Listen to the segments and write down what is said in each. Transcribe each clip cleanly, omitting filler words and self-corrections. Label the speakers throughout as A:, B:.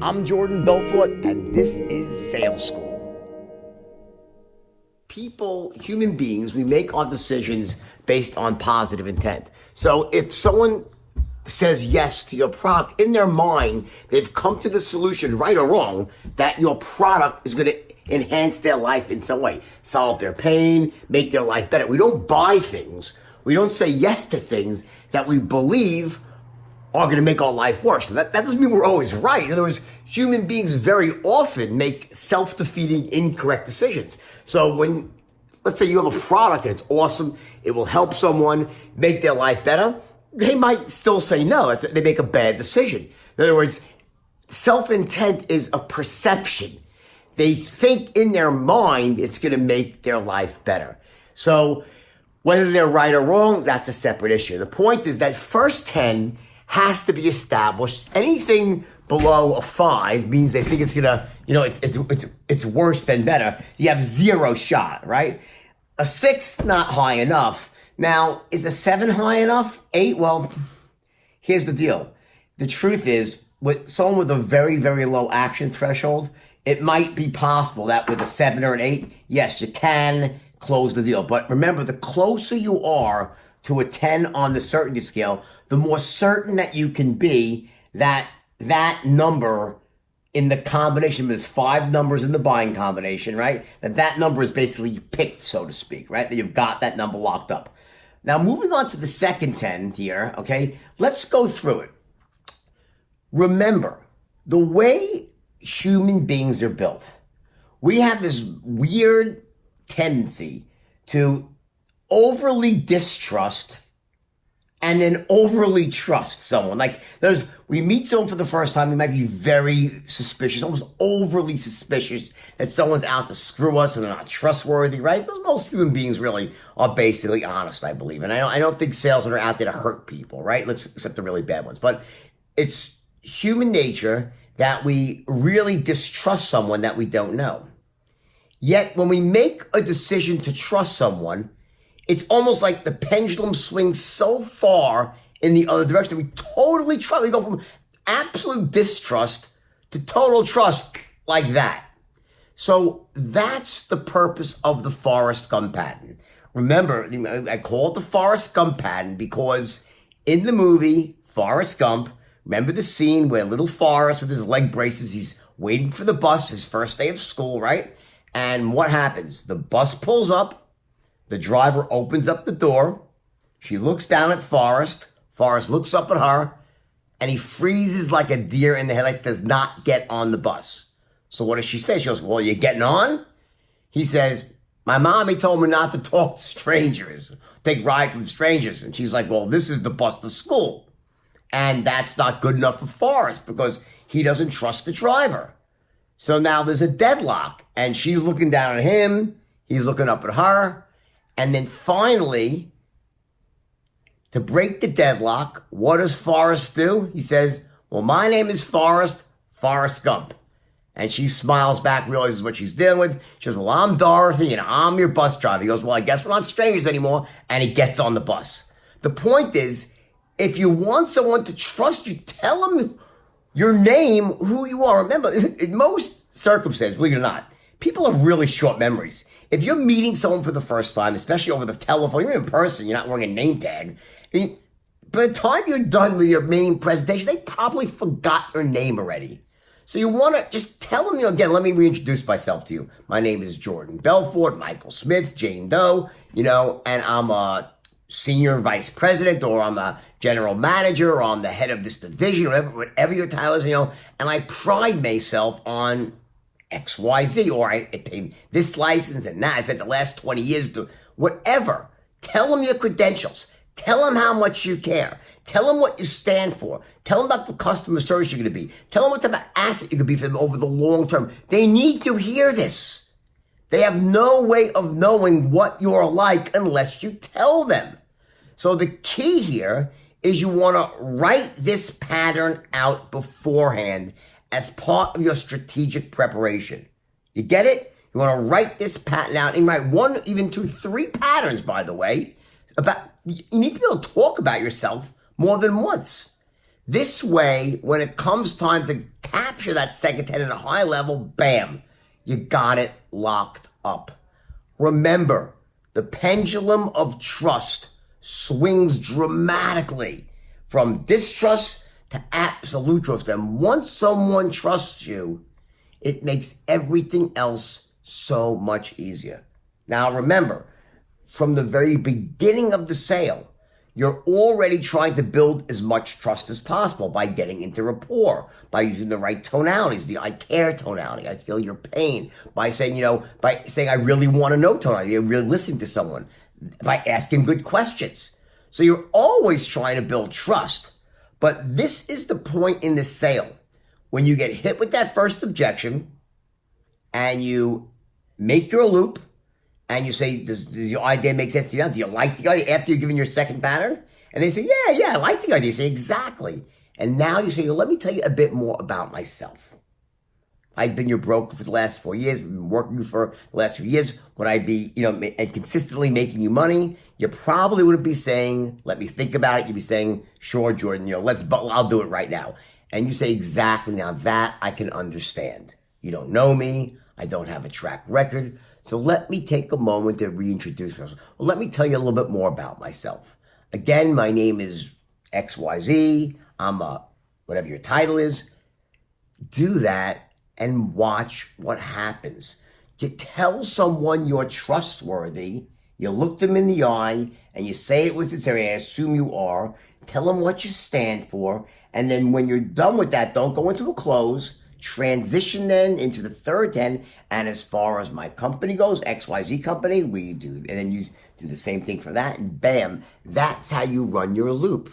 A: I'm Jordan Belfort, and this is Sales School. People, human beings, we make our decisions based on positive intent. So if someone says yes to your product, in their mind, they've come to the solution, right or wrong, that your product is going to enhance their life in some way, solve their pain, make their life better. We don't buy things. We don't say yes to things that we believe are going to make our life worse. That doesn't mean we're always right. In other words, human beings very often make self-defeating, incorrect decisions. So when, let's say you have a product and it's awesome, it will help someone make their life better, they might still say no. They make a bad decision. In other words, self-intent is a perception. They think in their mind it's going to make their life better. So whether they're right or wrong, that's a separate issue. The point is that first 10 has to be established. Anything below a 5 means they think it's gonna, it's worse than better. You have zero shot, right? A 6, not high enough. Now, is a 7 high enough? 8? Well, here's the deal. The truth is, with someone with a very, very low action threshold, it might be possible that with a 7 or an 8, yes, you can close the deal. But remember, the closer you are to a 10 on the certainty scale, the more certain that you can be that that number in the combination, there's 5 numbers in the buying combination, right? That number is basically picked, so to speak, right? That you've got that number locked up. Now, moving on to the second 10 here, okay? Let's go through it. Remember, the way human beings are built, we have this weird tendency to overly distrust and then overly trust someone. Like we meet someone for the first time, we might be very suspicious, almost overly suspicious that someone's out to screw us and they're not trustworthy, right? Because most human beings really are basically honest, I believe. And I don't think salesmen are out there to hurt people, right? Except the really bad ones. But it's human nature that we really distrust someone that we don't know. Yet when we make a decision to trust someone, it's almost like the pendulum swings so far in the other direction that we totally trust. We go from absolute distrust to total trust like that. So that's the purpose of the Forrest Gump pattern. Remember, I call it the Forrest Gump pattern because in the movie Forrest Gump, remember the scene where little Forrest with his leg braces, he's waiting for the bus, his first day of school, right? And what happens? The bus pulls up. The driver opens up the door. She looks down at Forrest. Forrest looks up at her, and he freezes like a deer in the headlights, does not get on the bus. So what does she say? She goes, well, you getting on? He says, my mommy told me not to talk to strangers, take ride from strangers. And she's like, well, this is the bus to school. And that's not good enough for Forrest because he doesn't trust the driver. So now there's a deadlock, and she's looking down at him. He's looking up at her. And then finally, to break the deadlock, what does Forrest do? He says, well, my name is Forrest Gump. And she smiles back, realizes what she's dealing with. She goes, well, I'm Dorothy, and I'm your bus driver. He goes, well, I guess we're not strangers anymore. And he gets on the bus. The point is, if you want someone to trust you, tell them your name, who you are. Remember, in most circumstances, believe it or not, people have really short memories. If you're meeting someone for the first time, especially over the telephone, even in person, you're not wearing a name tag. I mean, by the time you're done with your main presentation, they probably forgot your name already. So you want to just tell them, again, let me reintroduce myself to you. My name is Jordan Belfort, Michael Smith, Jane Doe, and I'm a senior vice president, or I'm a general manager, or I'm the head of this division, whatever your title is, and I pride myself on XYZ, or I paid this license and that. I spent the last 20 years doing whatever. Tell them your credentials. Tell them how much you care. Tell them what you stand for. Tell them about the customer service you're going to be. Tell them what type of asset you could be for them over the long term. They need to hear this. They have no way of knowing what you're like unless you tell them. So the key here is you want to write this pattern out beforehand as part of your strategic preparation. You get it? You want to write this pattern out and write 1, even 2, 3 patterns, by the way. You need to be able to talk about yourself more than once. This way, when it comes time to capture capture that second 10 at a high level, bam, you got it locked up. Remember, the pendulum of trust swings dramatically from distrust to absolute trust. And once someone trusts you, it makes everything else so much easier. Now remember, from the very beginning of the sale, you're already trying to build as much trust as possible by getting into rapport, by using the right tonalities, the I care tonality, I feel your pain, by saying, I really want to know tonality, you're really listening to someone, by asking good questions. So you're always trying to build trust. But this is the point in the sale when you get hit with that first objection and you make your loop and you say, does your idea make sense to you? Do you like the idea after you're giving your second pattern? And they say, yeah, I like the idea. You say, exactly. And now you say, well, let me tell you a bit more about myself. I've been your broker for the last 4 years. I've been working with you for the last few years. Would I be, and consistently making you money? You probably wouldn't be saying, let me think about it. You'd be saying, sure, Jordan, I'll do it right now. And you say, exactly, now that I can understand. You don't know me. I don't have a track record. So let me take a moment to reintroduce myself. Well, let me tell you a little bit more about myself. Again, my name is XYZ. I'm whatever your title is. Do that and watch what happens. You tell someone you're trustworthy, you look them in the eye, and you say it with sincerity. I assume you are. Tell them what you stand for, and then when you're done with that, don't go into a close. Transition then into the third 10, and as far as my company goes, XYZ company, we do, and then you do the same thing for that, and bam, that's how you run your loop,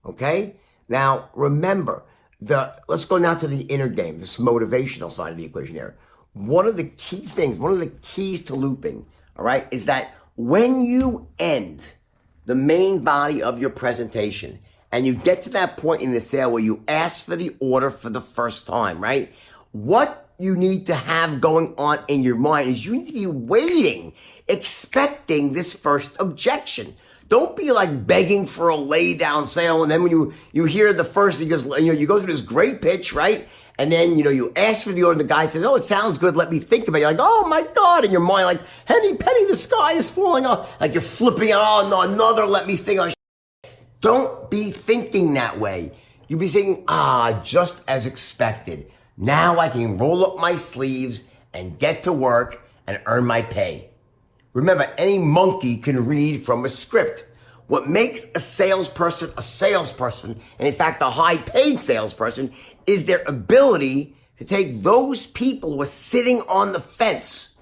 A: okay? Now, remember, let's go now to the inner game, this motivational side of the equation here. One of the key things, one of the keys to looping, all right, is that when you end the main body of your presentation and you get to that point in the sale where you ask for the order for the first time, right? What you need to have going on in your mind is you need to be waiting, expecting this first objection. Don't be like begging for a lay down sale. And then when you hear the first, you go through this great pitch, right? And then, you ask for the order and the guy says, oh, it sounds good. Let me think about it. You're like, oh my God. In your mind, like, Henny Penny, the sky is falling off. Like you're flipping out. Oh no, another, let me think. Don't be thinking that way. You be thinking, just as expected. Now I can roll up my sleeves and get to work and earn my pay. Remember, any monkey can read from a script. What makes a salesperson, and in fact, a high-paid salesperson, is their ability to take those people who are sitting on the fence,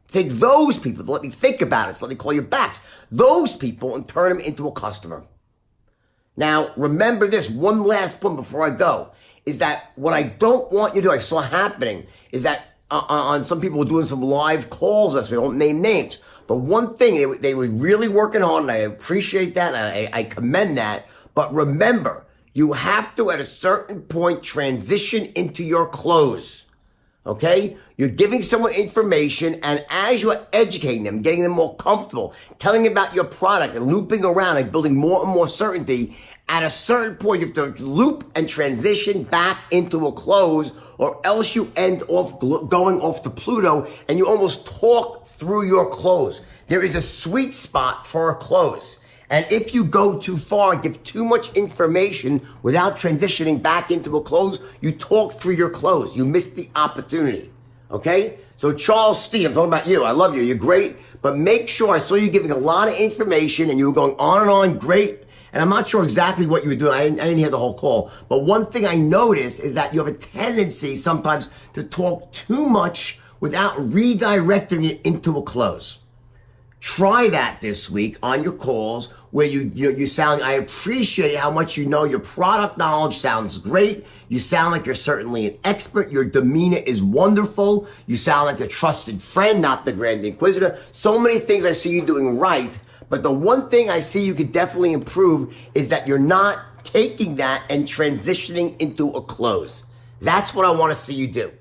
A: take those people, let me think about it, so let me call you backs, those people and turn them into a customer. Now, remember this, one last point before I go, is that what I don't want you to do, I saw happening, is that on some people were doing some live calls, we don't name names, but one thing, they were really working hard, and I appreciate that, and I commend that, but remember, you have to, at a certain point, transition into your close. Okay? You're giving someone information, and as you're educating them, getting them more comfortable, telling them about your product and looping around and building more and more certainty, at a certain point, you have to loop and transition back into a close, or else you end off going off to Pluto and you almost talk through your close. There is a sweet spot for a close. And if you go too far and give too much information without transitioning back into a close, you talk through your close. You miss the opportunity. Okay? So Charles Steve, I'm talking about you. I love you. You're great. But make sure, I saw you giving a lot of information and you were going on and on. Great. And I'm not sure exactly what you were doing. I didn't hear the whole call. But one thing I noticed is that you have a tendency sometimes to talk too much without redirecting it into a close. Try that this week on your calls where you sound, I appreciate how much you know. Your product knowledge sounds great. You sound like you're certainly an expert. Your demeanor is wonderful. You sound like a trusted friend, not the Grand Inquisitor. So many things I see you doing right. But the one thing I see you could definitely improve is that you're not taking that and transitioning into a close. That's what I want to see you do.